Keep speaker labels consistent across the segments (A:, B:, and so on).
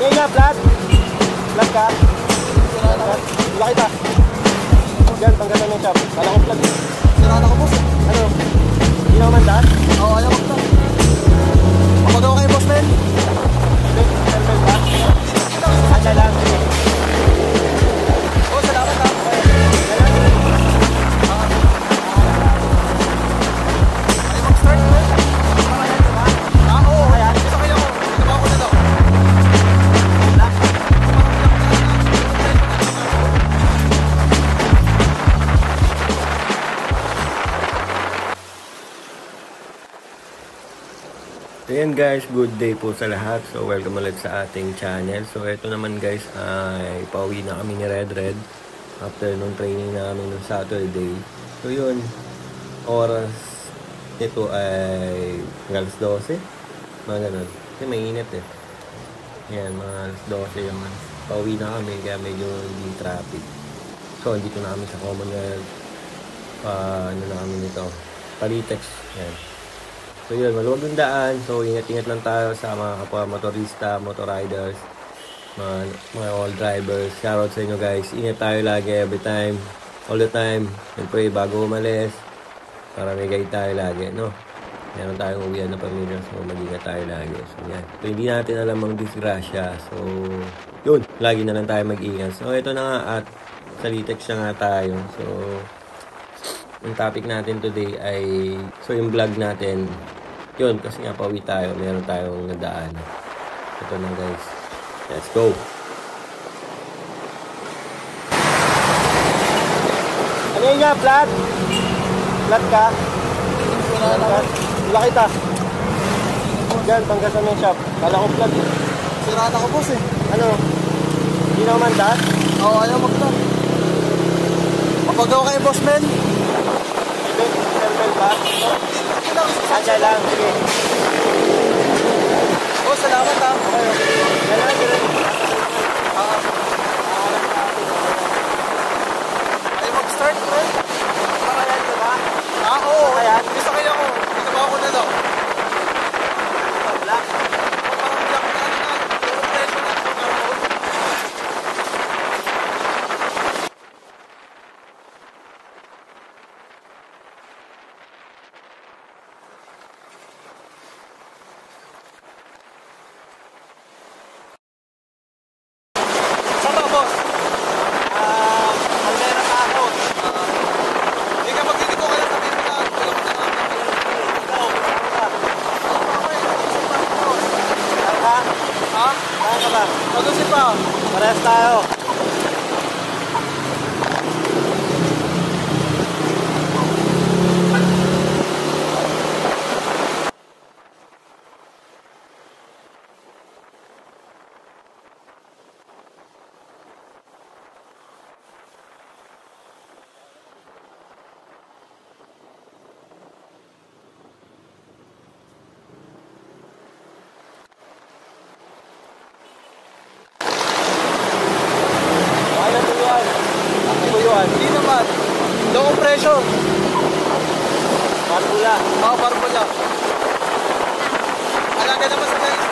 A: Ano nga, flat? Flat ka? Wala kita. Yan, tanggalan ng shop. Kala ko flat.
B: Sirada ko boss.
A: Ano? Hindi na umanda?
B: Oo, ayaw ko flat. Papagawa kayo boss, men.
A: Selman ba? Ano lang?
B: Oh, salamat ha. Ayaw mag-start, men. Oo, kaya. Gusto kayo. Ginawa ko na daw.
A: So yan guys, good day po sa lahat. So welcome ulit sa ating channel. So ito naman guys, ay pauwi na kami ni Red after nung training namin nung Saturday. So yun, oras ito ay alas 12, mga ganun. Kasi mainit eh. Yan, mga alas 12 naman. Pauwi na kami kaya medyo hindi traffic. So dito na kami sa Commonwealth. Ano na kami nito, Palitex. Yan. So yun, maluwag yung daan. So ingat-ingat lang tayo sa mga kapwa motorista, motorriders, mga all drivers. Shoutout sa inyo guys. Ingat tayo lagi, every time, all the time. Siyempre bago umalis, para may guide tayo lagi, no? Meron tayong uwian na pamilya, so mag-ingat tayo lagi. So yan. So hindi natin alam ang disgrasya. So yun, lagi na lang tayo mag-ingat. So ito na nga at sa Litex na nga tayo. So yung topic natin today ay, so yung vlog natin, yun, kasi nga pauwi tayo, meron tayong nadaan. Ito na guys, let's go. Ano yun nga, flat? Flat ka? Wala kita. Yan, tanggasan ng shop. Kala ko flat eh.
B: Sirada ko boss eh.
A: Ano? Hindi na umanda?
B: Oo, ayaw mag-flat. Papagawa kayo boss, men.
A: Selman ba? Ano lang, sige.
B: Oh, salamat ha. Ayaw mag-start, men.
A: Kakayan ka ba?
B: Oo, kaya. Gusto kayo ako. Ginawa ko na daw.
A: Black?
B: Parang black na ano na. Puro presyo na. Pag-usip pa.
A: Parehas tayo.
B: Hindi naman. Low pressure.
A: Barbula.
B: Oo, barbula. Alaga naman sa guys.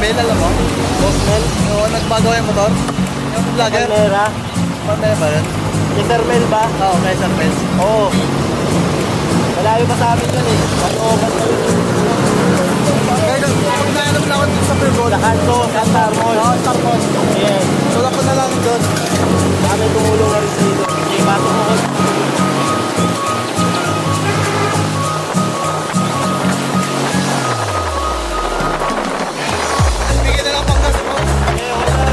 B: Mel, alam mo?
A: Boss Mel?
B: Oo, nagpagawa yung motor. Yung vlogger.
A: Panera?
B: Panera ba yun?
A: Si Sir Mel ba?
B: Oo, kay Sir Mel.
A: Oo. Malayo pa sa amin yun eh. Pag-obat na yun.
B: Kaya pagnayan naman ako sa Purgod.
A: Sa Kanto, sa Star Mall.
B: Oo, Star Mall.
A: Yes.
B: Tulak ko na lang doon.
A: Kami tumulong na rin dito. Okay, pasok mo ko.
B: Bigyan na lang panggas mo.
A: Okay, okay na.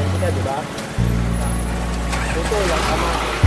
A: 20 ka, di ba? Ito lang, tama.